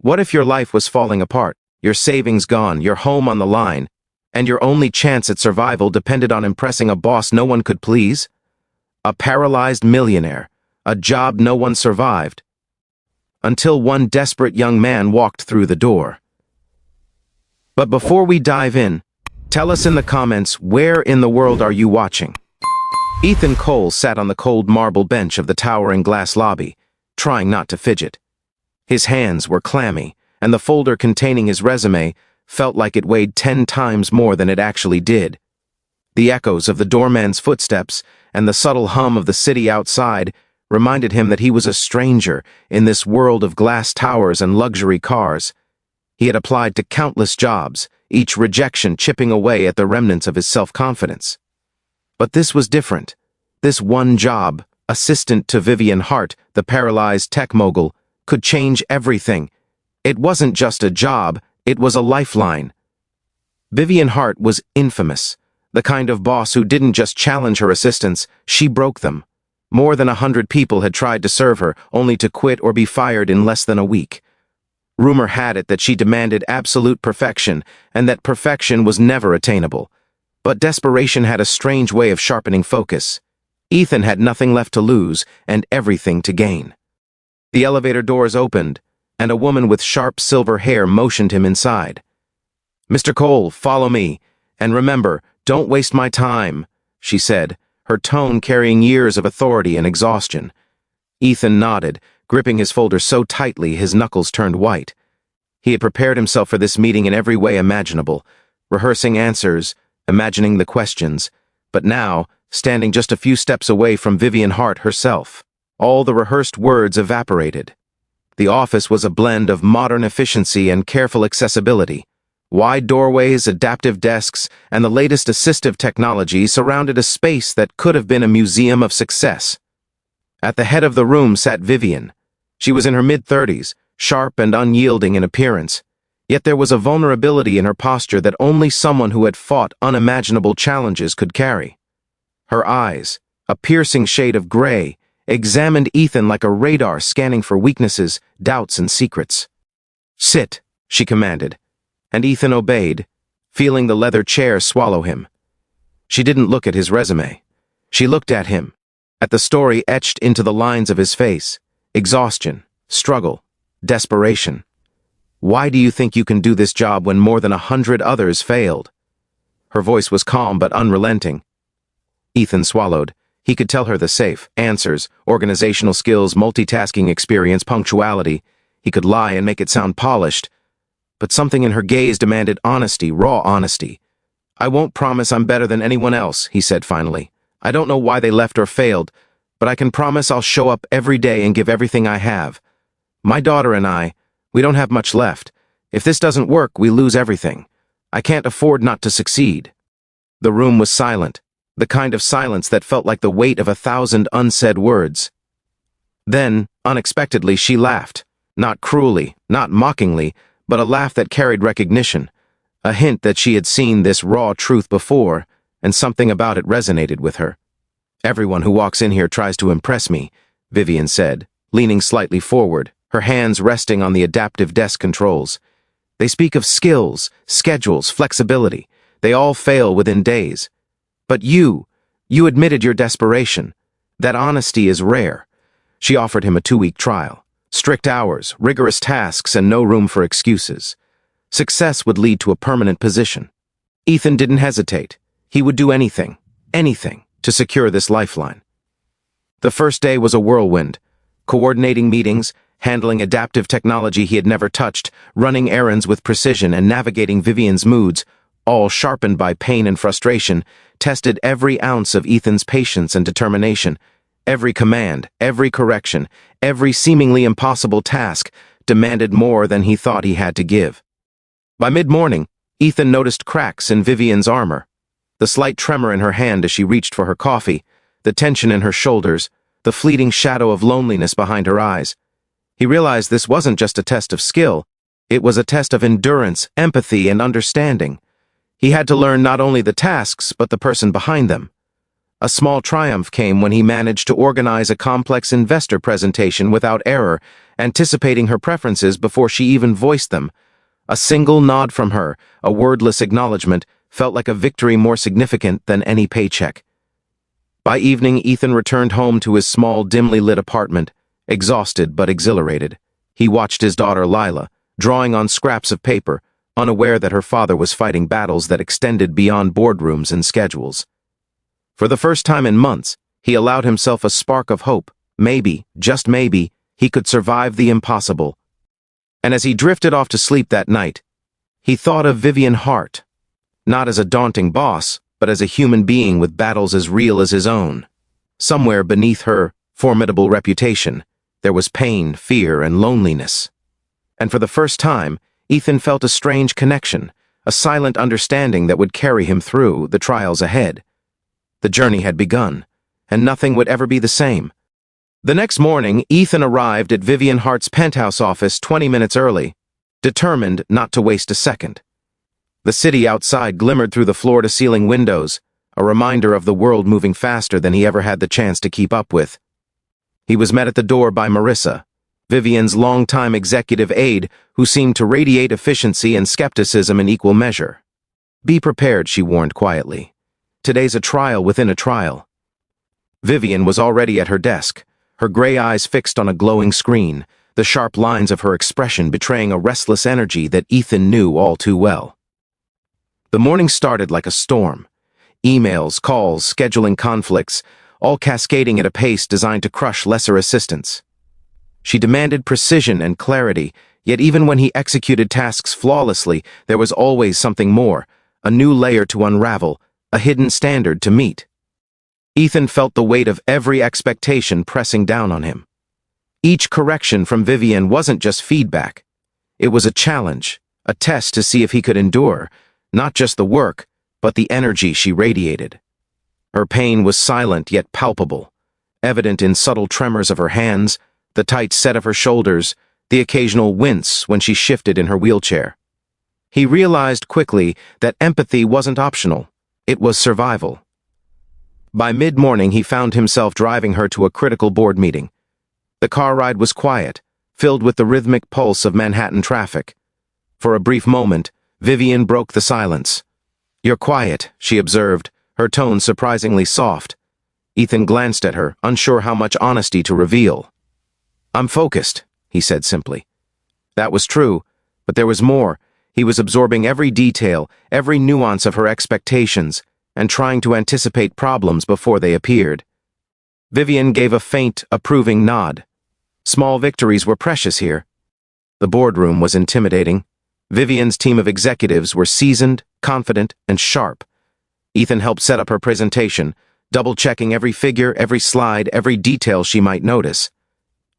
What if your life was falling apart, your savings gone, your home on the line, and your only chance at survival depended on impressing a boss no one could please? A paralyzed millionaire, a job no one survived. Until one desperate young man walked through the door. But before we dive in, tell us in the comments, where in the world are you watching? Ethan Cole sat on the cold marble bench of the towering glass lobby, trying not to fidget. His hands were clammy, and the folder containing his resume felt like it weighed 10 times more than it actually did. The echoes of the doorman's footsteps and the subtle hum of the city outside reminded him that he was a stranger in this world of glass towers and luxury cars. He had applied to countless jobs, each rejection chipping away at the remnants of his self-confidence. But this was different. This one job, assistant to Vivian Hart, the paralyzed tech mogul, could change everything. It wasn't just a job, it was a lifeline. Vivian Hart was infamous, the kind of boss who didn't just challenge her assistants, she broke them. More than 100 people had tried to serve her, only to quit or be fired in less than a week. Rumor had it that she demanded absolute perfection, and that perfection was never attainable. But desperation had a strange way of sharpening focus. Ethan had nothing left to lose and everything to gain. The elevator doors opened, and a woman with sharp silver hair motioned him inside. "Mr. Cole, follow me, and remember, don't waste my time," she said, her tone carrying years of authority and exhaustion. Ethan nodded, gripping his folder so tightly his knuckles turned white. He had prepared himself for this meeting in every way imaginable, rehearsing answers, imagining the questions, but now, standing just a few steps away from Vivian Hart herself, all the rehearsed words evaporated. The office was a blend of modern efficiency and careful accessibility. Wide doorways, adaptive desks, and the latest assistive technology surrounded a space that could have been a museum of success. At the head of the room sat Vivian. She was in her mid-30s, sharp and unyielding in appearance, yet there was a vulnerability in her posture that only someone who had fought unimaginable challenges could carry. Her eyes, a piercing shade of gray, examined Ethan like a radar scanning for weaknesses, doubts, and secrets. "Sit," she commanded, and Ethan obeyed, feeling the leather chair swallow him. She didn't look at his resume. She looked at him, at the story etched into the lines of his face: exhaustion, struggle, desperation. "Why do you think you can do this job when more than 100 others failed?" Her voice was calm but unrelenting. Ethan swallowed. He could tell her the safe answers, organizational skills, multitasking experience, punctuality. He could lie and make it sound polished. But something in her gaze demanded honesty, raw honesty. "I won't promise I'm better than anyone else," he said finally. "I don't know why they left or failed, but I can promise I'll show up every day and give everything I have. My daughter and I, we don't have much left. If this doesn't work, we lose everything. I can't afford not to succeed." The room was silent, the kind of silence that felt like the weight of 1,000 unsaid words. Then, unexpectedly, she laughed. Not cruelly, not mockingly, but a laugh that carried recognition, a hint that she had seen this raw truth before, and something about it resonated with her. "Everyone who walks in here tries to impress me," Vivian said, leaning slightly forward, her hands resting on the adaptive desk controls. "They speak of skills, schedules, flexibility. They all fail within days. But you admitted your desperation. That honesty is rare." She offered him a 2-week trial. Strict hours, rigorous tasks, and no room for excuses. Success would lead to a permanent position. Ethan didn't hesitate. He would do anything, to secure this lifeline. The first day was a whirlwind. Coordinating meetings, handling adaptive technology he had never touched, running errands with precision, and navigating Vivian's moods, all sharpened by pain and frustration, tested every ounce of Ethan's patience and determination. Every command, every correction, every seemingly impossible task demanded more than he thought he had to give. By mid-morning, Ethan noticed cracks in Vivian's armor. The slight tremor in her hand as she reached for her coffee, the tension in her shoulders, the fleeting shadow of loneliness behind her eyes. He realized this wasn't just a test of skill, it was a test of endurance, empathy, and understanding. He had to learn not only the tasks, but the person behind them. A small triumph came when he managed to organize a complex investor presentation without error anticipating her preferences before she even voiced them. A single nod from her, a wordless acknowledgement, felt like a victory more significant than any paycheck. By evening, Ethan returned home to his small, dimly lit apartment, exhausted but exhilarated. He watched his daughter Lila, drawing on scraps of paper, unaware that her father was fighting battles that extended beyond boardrooms and schedules. For the first time in months, he allowed himself a spark of hope. Maybe, just maybe, he could survive the impossible. And as he drifted off to sleep that night, he thought of Vivian Hart, not as a daunting boss, but as a human being with battles as real as his own. Somewhere beneath her formidable reputation, there was pain, fear, and loneliness. And for the first time, Ethan felt a strange connection, a silent understanding that would carry him through the trials ahead. The journey had begun, and nothing would ever be the same. The next morning, Ethan arrived at Vivian Hart's penthouse office 20 minutes early, determined not to waste a second. The city outside glimmered through the floor-to-ceiling windows, a reminder of the world moving faster than he ever had the chance to keep up with. He was met at the door by Marissa, Vivian's longtime executive aide, who seemed to radiate efficiency and skepticism in equal measure. "Be prepared," she warned quietly. "Today's a trial within a trial." Vivian was already at her desk, her gray eyes fixed on a glowing screen, the sharp lines of her expression betraying a restless energy that Ethan knew all too well. The morning started like a storm. Emails, calls, scheduling conflicts, all cascading at a pace designed to crush lesser assistants. She demanded precision and clarity, yet even when he executed tasks flawlessly, there was always something more, a new layer to unravel, a hidden standard to meet. Ethan felt the weight of every expectation pressing down on him. Each correction from Vivian wasn't just feedback. It was a challenge, a test to see if he could endure, not just the work, but the energy she radiated. Her pain was silent yet palpable, evident in subtle tremors of her hands, the tight set of her shoulders, the occasional wince when she shifted in her wheelchair. He realized quickly that empathy wasn't optional, it was survival. By mid-morning, he found himself driving her to a critical board meeting. The car ride was quiet, filled with the rhythmic pulse of Manhattan traffic. For a brief moment, Vivian broke the silence. "You're quiet," she observed, her tone surprisingly soft. Ethan glanced at her, unsure how much honesty to reveal. "I'm focused," he said simply. That was true, but there was more. He was absorbing every detail, every nuance of her expectations, and trying to anticipate problems before they appeared. Vivian gave a faint, approving nod. Small victories were precious here. The boardroom was intimidating. Vivian's team of executives were seasoned, confident, and sharp. Ethan helped set up her presentation, double-checking every figure, every slide, every detail she might notice.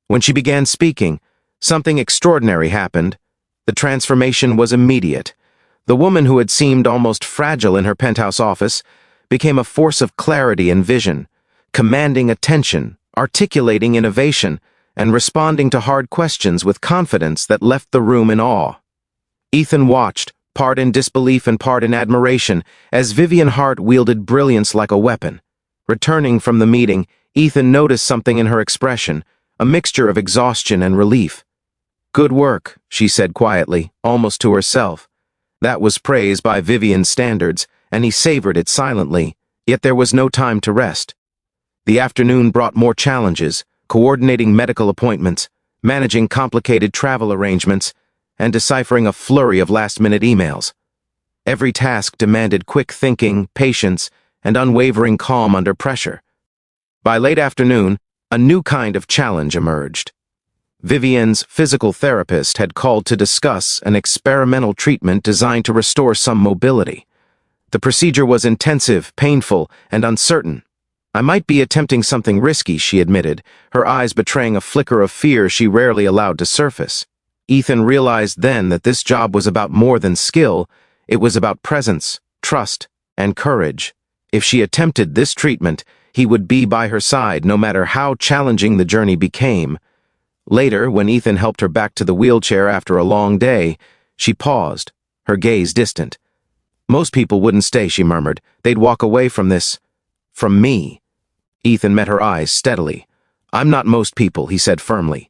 When she began speaking, something extraordinary happened. The transformation was immediate. The woman who had seemed almost fragile in her penthouse office became a force of clarity and vision, commanding attention, articulating innovation, and responding to hard questions with confidence that left the room in awe. Ethan watched, part in disbelief and part in admiration, as Vivian Hart wielded brilliance like a weapon. Returning from the meeting, Ethan noticed something in her expression, a mixture of exhaustion and relief. "Good work," she said quietly, almost to herself. That was praise by Vivian's standards, and he savored it silently, yet there was no time to rest. The afternoon brought more challenges, coordinating medical appointments, managing complicated travel arrangements, and deciphering a flurry of last-minute emails. Every task demanded quick thinking, patience, and unwavering calm under pressure. By late afternoon, a new kind of challenge emerged. Vivian's physical therapist had called to discuss an experimental treatment designed to restore some mobility. The procedure was intensive, painful, and uncertain. "I might be attempting something risky," she admitted, her eyes betraying a flicker of fear she rarely allowed to surface. Ethan realized then that this job was about more than skill, it was about presence, trust, and courage. If she attempted this treatment, he would be by her side no matter how challenging the journey became. Later, when Ethan helped her back to the wheelchair after a long day, she paused, her gaze distant. "Most people wouldn't stay," she murmured. "They'd walk away from this. From me." Ethan met her eyes steadily. "I'm not most people," he said firmly.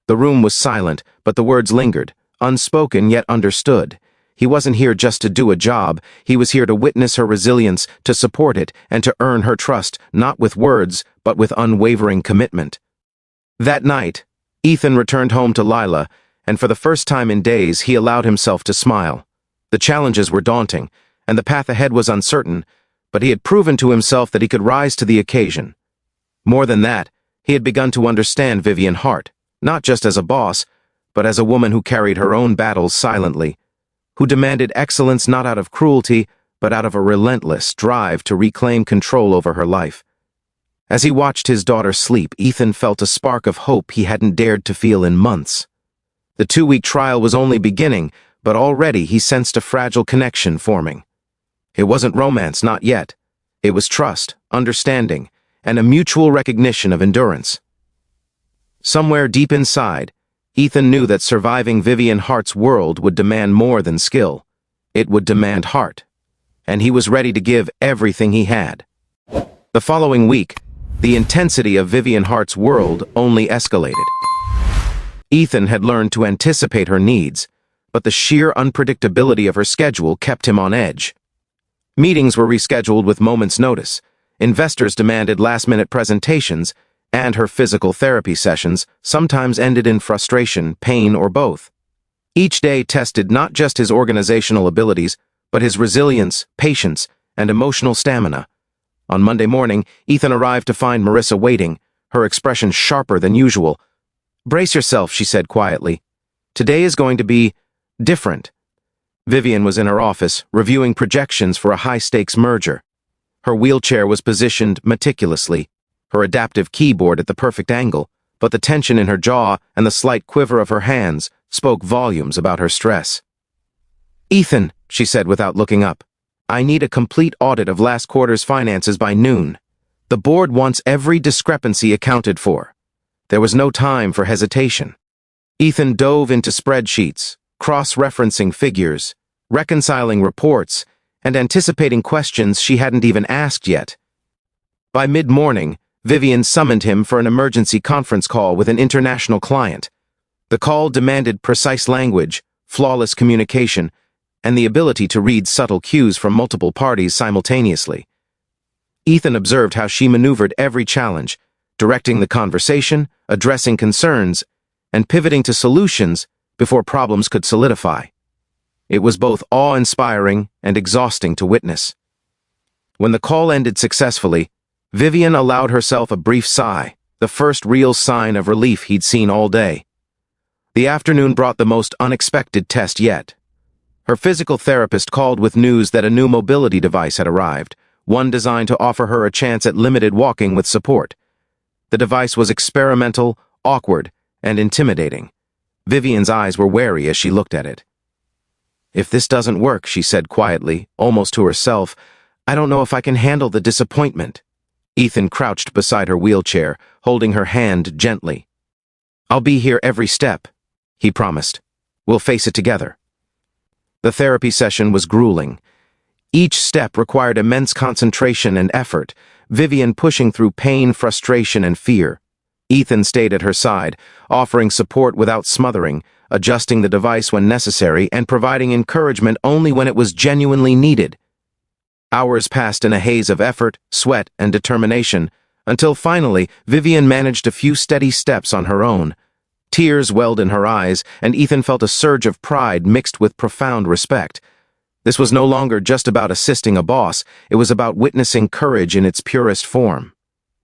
The room was silent, but the words lingered, unspoken yet understood. He wasn't here just to do a job, he was here to witness her resilience, to support it, and to earn her trust, not with words, but with unwavering commitment. That night, Ethan returned home to Lila, and for the first time in days he allowed himself to smile. The challenges were daunting, and the path ahead was uncertain, but he had proven to himself that he could rise to the occasion. More than that, he had begun to understand Vivian Hart, not just as a boss, but as a woman who carried her own battles silently, who demanded excellence not out of cruelty, but out of a relentless drive to reclaim control over her life. As he watched his daughter sleep, Ethan felt a spark of hope he hadn't dared to feel in months. The 2-week trial was only beginning, but already he sensed a fragile connection forming. It wasn't romance, not yet. It was trust, understanding, and a mutual recognition of endurance. Somewhere deep inside, Ethan knew that surviving Vivian Hart's world would demand more than skill. It would demand heart. And he was ready to give everything he had. The following week, the intensity of Vivian Hart's world only escalated. Ethan had learned to anticipate her needs, but the sheer unpredictability of her schedule kept him on edge. Meetings were rescheduled with moments' notice, investors demanded last-minute presentations, and her physical therapy sessions sometimes ended in frustration, pain, or both. Each day tested not just his organizational abilities, but his resilience, patience, and emotional stamina. On Monday morning, Ethan arrived to find Marissa waiting, her expression sharper than usual. "Brace yourself," she said quietly. "Today is going to be different." Vivian was in her office, reviewing projections for a high-stakes merger. Her wheelchair was positioned meticulously, her adaptive keyboard at the perfect angle, but the tension in her jaw and the slight quiver of her hands spoke volumes about her stress. "Ethan," she said without looking up, "I need a complete audit of last quarter's finances by noon. The board wants every discrepancy accounted for." There was no time for hesitation. Ethan dove into spreadsheets, cross-referencing figures, reconciling reports, and anticipating questions she hadn't even asked yet. By mid-morning, Vivian summoned him for an emergency conference call with an international client. The call demanded precise language, flawless communication, and the ability to read subtle cues from multiple parties simultaneously. Ethan observed how she maneuvered every challenge, directing the conversation, addressing concerns, and pivoting to solutions before problems could solidify. It was both awe-inspiring and exhausting to witness. When the call ended successfully, Vivian allowed herself a brief sigh, the first real sign of relief he'd seen all day. The afternoon brought the most unexpected test yet. Her physical therapist called with news that a new mobility device had arrived, one designed to offer her a chance at limited walking with support. The device was experimental, awkward, and intimidating. Vivian's eyes were wary as she looked at it. "If this doesn't work," she said quietly, almost to herself, "I don't know if I can handle the disappointment." Ethan crouched beside her wheelchair, holding her hand gently. "I'll be here every step," he promised. "We'll face it together." The therapy session was grueling. Each step required immense concentration and effort, Vivian pushing through pain, frustration, and fear. Ethan stayed at her side, offering support without smothering, adjusting the device when necessary, and providing encouragement only when it was genuinely needed. Hours passed in a haze of effort, sweat, and determination, until finally Vivian managed a few steady steps on her own. Tears welled in her eyes, and Ethan felt a surge of pride mixed with profound respect. This was no longer just about assisting a boss, it was about witnessing courage in its purest form.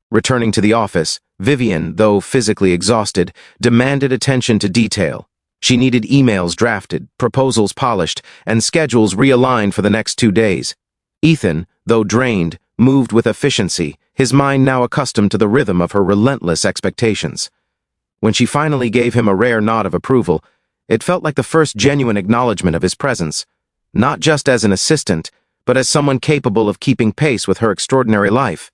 Returning to the office, Vivian, though physically exhausted, demanded attention to detail. She needed emails drafted, proposals polished, and schedules realigned for the next 2 days. Ethan, though drained, moved with efficiency, his mind now accustomed to the rhythm of her relentless expectations. When she finally gave him a rare nod of approval, it felt like the first genuine acknowledgement of his presence, not just as an assistant, but as someone capable of keeping pace with her extraordinary life.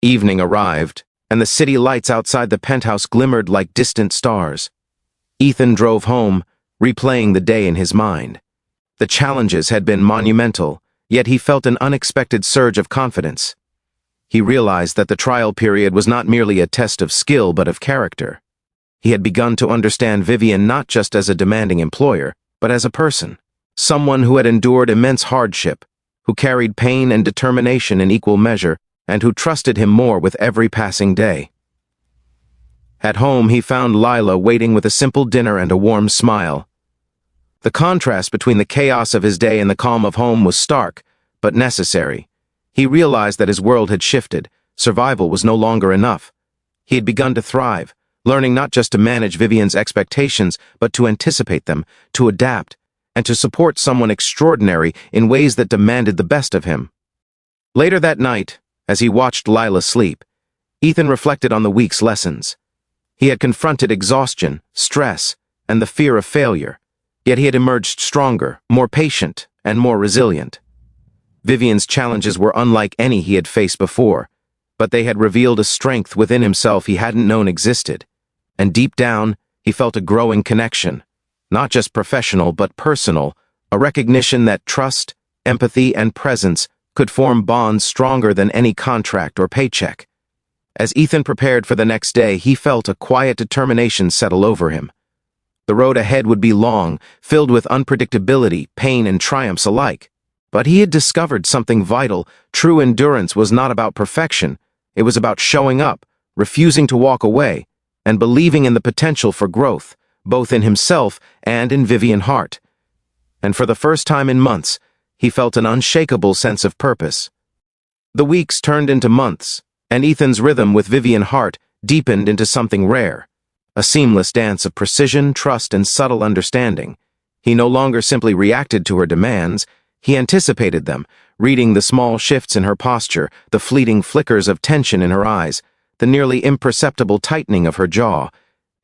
Evening arrived, and the city lights outside the penthouse glimmered like distant stars. Ethan drove home, replaying the day in his mind. The challenges had been monumental, yet he felt an unexpected surge of confidence. He realized that the trial period was not merely a test of skill but of character. He had begun to understand Vivian not just as a demanding employer, but as a person. Someone who had endured immense hardship, who carried pain and determination in equal measure, and who trusted him more with every passing day. At home, he found Lila waiting with a simple dinner and a warm smile. The contrast between the chaos of his day and the calm of home was stark, but necessary. He realized that his world had shifted. Survival was no longer enough. He had begun to thrive, learning not just to manage Vivian's expectations, but to anticipate them, to adapt, and to support someone extraordinary in ways that demanded the best of him. Later that night, as he watched Lila sleep, Ethan reflected on the week's lessons. He had confronted exhaustion, stress, and the fear of failure, yet he had emerged stronger, more patient, and more resilient. Vivian's challenges were unlike any he had faced before, but they had revealed a strength within himself he hadn't known existed, and deep down, he felt a growing connection, not just professional but personal, a recognition that trust, empathy, and presence could form bonds stronger than any contract or paycheck. As Ethan prepared for the next day, he felt a quiet determination settle over him. The road ahead would be long, filled with unpredictability, pain, and triumphs alike. But he had discovered something vital. True endurance was not about perfection. It was about showing up, refusing to walk away, and believing in the potential for growth, both in himself and in Vivian Hart. And for the first time in months, he felt an unshakable sense of purpose. The weeks turned into months, and Ethan's rhythm with Vivian Hart deepened into something rare, a seamless dance of precision, trust, and subtle understanding. He no longer simply reacted to her demands, he anticipated them, reading the small shifts in her posture, the fleeting flickers of tension in her eyes, the nearly imperceptible tightening of her jaw.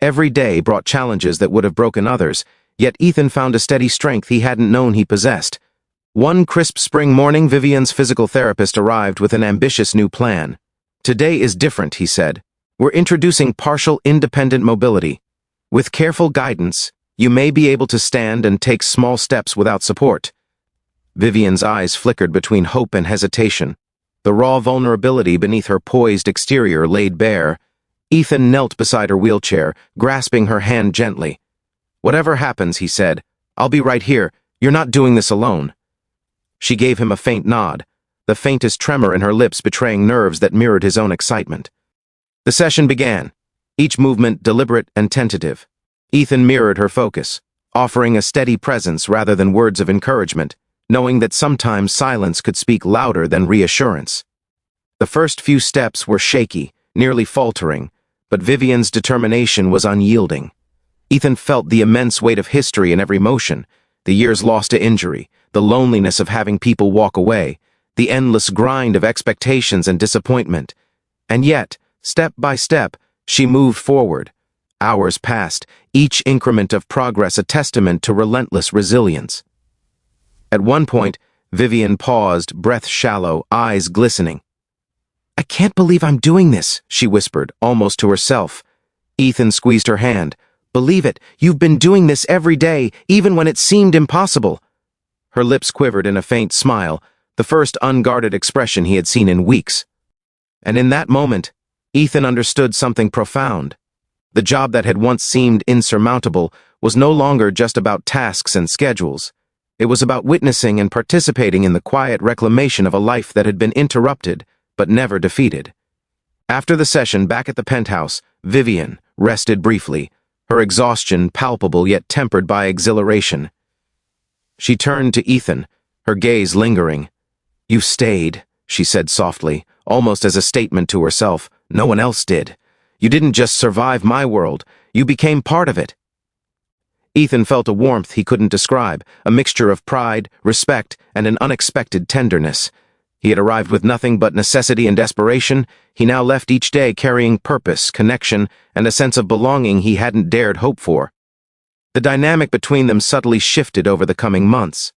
Every day brought challenges that would have broken others, yet Ethan found a steady strength he hadn't known he possessed. One crisp spring morning, Vivian's physical therapist arrived with an ambitious new plan. "Today is different," he said. "We're introducing partial independent mobility. With careful guidance, you may be able to stand and take small steps without support." Vivian's eyes flickered between hope and hesitation. The raw vulnerability beneath her poised exterior laid bare. Ethan knelt beside her wheelchair, grasping her hand gently. "Whatever happens," he said, "I'll be right here. You're not doing this alone." She gave him a faint nod, the faintest tremor in her lips betraying nerves that mirrored his own excitement. The session began, each movement deliberate and tentative. Ethan mirrored her focus, offering a steady presence rather than words of encouragement, knowing that sometimes silence could speak louder than reassurance. The first few steps were shaky, nearly faltering, but Vivian's determination was unyielding. Ethan felt the immense weight of history in every motion, the years lost to injury, the loneliness of having people walk away, the endless grind of expectations and disappointment. And yet, step by step, she moved forward. Hours passed, each increment of progress a testament to relentless resilience. At one point, Vivian paused, breath shallow, eyes glistening. "I can't believe I'm doing this," she whispered, almost to herself. Ethan squeezed her hand. "Believe it, you've been doing this every day, even when it seemed impossible." Her lips quivered in a faint smile, the first unguarded expression he had seen in weeks. And in that moment, Ethan understood something profound. The job that had once seemed insurmountable was no longer just about tasks and schedules. It was about witnessing and participating in the quiet reclamation of a life that had been interrupted, but never defeated. After the session back at the penthouse, Vivian rested briefly, her exhaustion palpable yet tempered by exhilaration. She turned to Ethan, her gaze lingering. "You've stayed," she said softly, almost as a statement to herself. "No one else did. You didn't just survive my world, you became part of it." Ethan felt a warmth he couldn't describe, a mixture of pride, respect, and an unexpected tenderness. He had arrived with nothing but necessity and desperation. He now left each day carrying purpose, connection, and a sense of belonging he hadn't dared hope for. The dynamic between them subtly shifted over the coming months.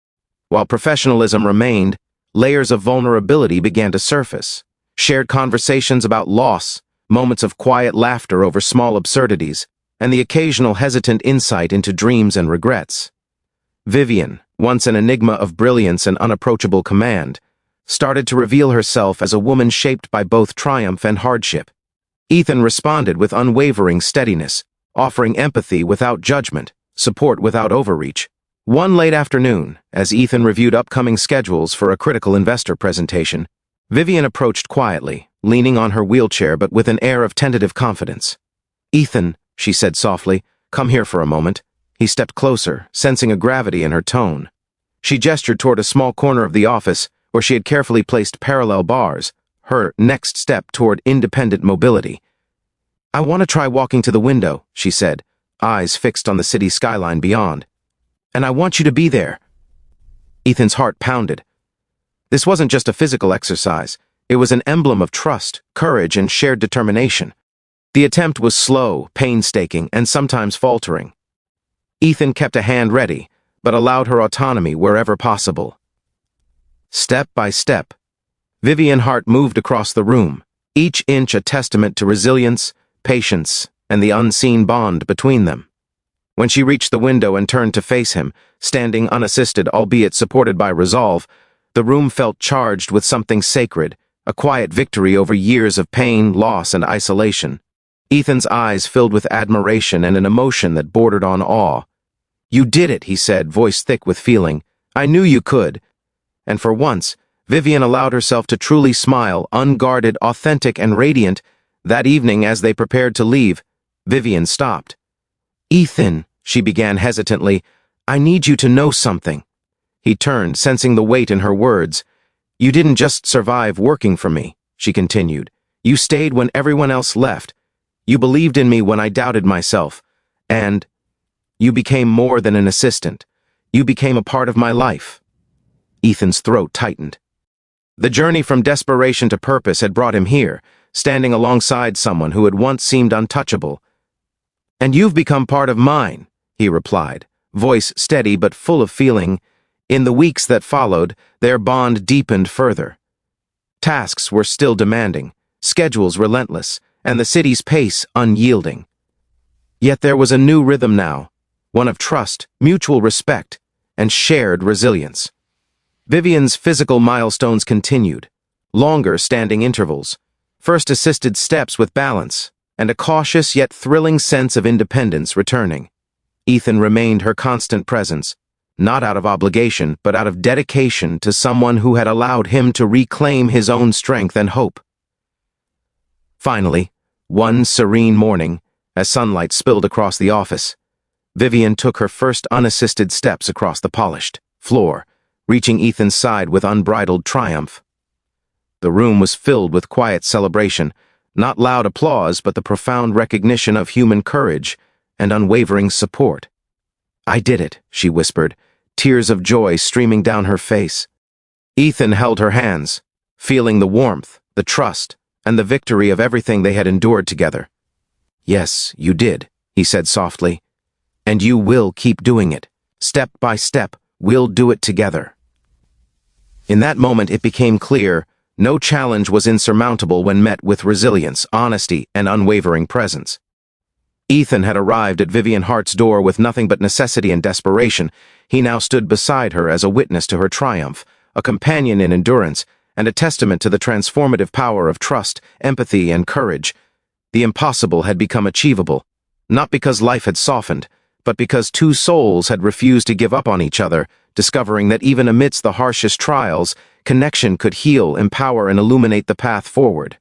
While professionalism remained, layers of vulnerability began to surface. Shared conversations about loss, moments of quiet laughter over small absurdities, and the occasional hesitant insight into dreams and regrets. Vivian, once an enigma of brilliance and unapproachable command, started to reveal herself as a woman shaped by both triumph and hardship. Ethan responded with unwavering steadiness, offering empathy without judgment, support without overreach. One late afternoon, as Ethan reviewed upcoming schedules for a critical investor presentation, Vivian approached quietly, leaning on her wheelchair but with an air of tentative confidence. "Ethan," she said softly, "come here for a moment." He stepped closer, sensing a gravity in her tone. She gestured toward a small corner of the office where she had carefully placed parallel bars, her next step toward independent mobility. "I want to try walking to the window," she said, eyes fixed on the city skyline beyond. "And I want you to be there." Ethan's heart pounded. This wasn't just a physical exercise. It was an emblem of trust, courage, and shared determination. The attempt was slow, painstaking, and sometimes faltering. Ethan kept a hand ready, but allowed her autonomy wherever possible. Step by step, Vivian Hart moved across the room, each inch a testament to resilience, patience, and the unseen bond between them. When she reached the window and turned to face him, standing unassisted albeit supported by resolve, the room felt charged with something sacred, a quiet victory over years of pain, loss, and isolation. Ethan's eyes filled with admiration and an emotion that bordered on awe. "You did it," he said, voice thick with feeling. "I knew you could." And for once, Vivian allowed herself to truly smile, unguarded, authentic, and radiant. That evening, as they prepared to leave, Vivian stopped. "Ethan," she began hesitantly, "I need you to know something." He turned, sensing the weight in her words. "You didn't just survive working for me," she continued. "You stayed when everyone else left. You believed in me when I doubted myself. And you became more than an assistant. You became a part of my life." Ethan's throat tightened. The journey from desperation to purpose had brought him here, standing alongside someone who had once seemed untouchable. "And you've become part of mine," he replied, voice steady but full of feeling. In the weeks that followed, their bond deepened further. Tasks were still demanding, schedules relentless, and the city's pace unyielding. Yet there was a new rhythm now, one of trust, mutual respect, and shared resilience. Vivian's physical milestones continued, longer standing intervals, first assisted steps with balance, and a cautious yet thrilling sense of independence returning. Ethan remained her constant presence, not out of obligation, but out of dedication to someone who had allowed him to reclaim his own strength and hope. Finally, one serene morning, as sunlight spilled across the office, Vivian took her first unassisted steps across the polished floor, reaching Ethan's side with unbridled triumph. The room was filled with quiet celebration, not loud applause, but the profound recognition of human courage and unwavering support. "I did it," she whispered, tears of joy streaming down her face. Ethan held her hands, feeling the warmth, the trust, and the victory of everything they had endured together. "Yes, you did," he said softly. "And you will keep doing it. Step by step, we'll do it together." In that moment it became clear, no challenge was insurmountable when met with resilience, honesty, and unwavering presence. Ethan had arrived at Vivian Hart's door with nothing but necessity and desperation. He now stood beside her as a witness to her triumph, a companion in endurance, and a testament to the transformative power of trust, empathy, and courage. The impossible had become achievable, not because life had softened, but because two souls had refused to give up on each other, discovering that even amidst the harshest trials, connection could heal, empower, and illuminate the path forward.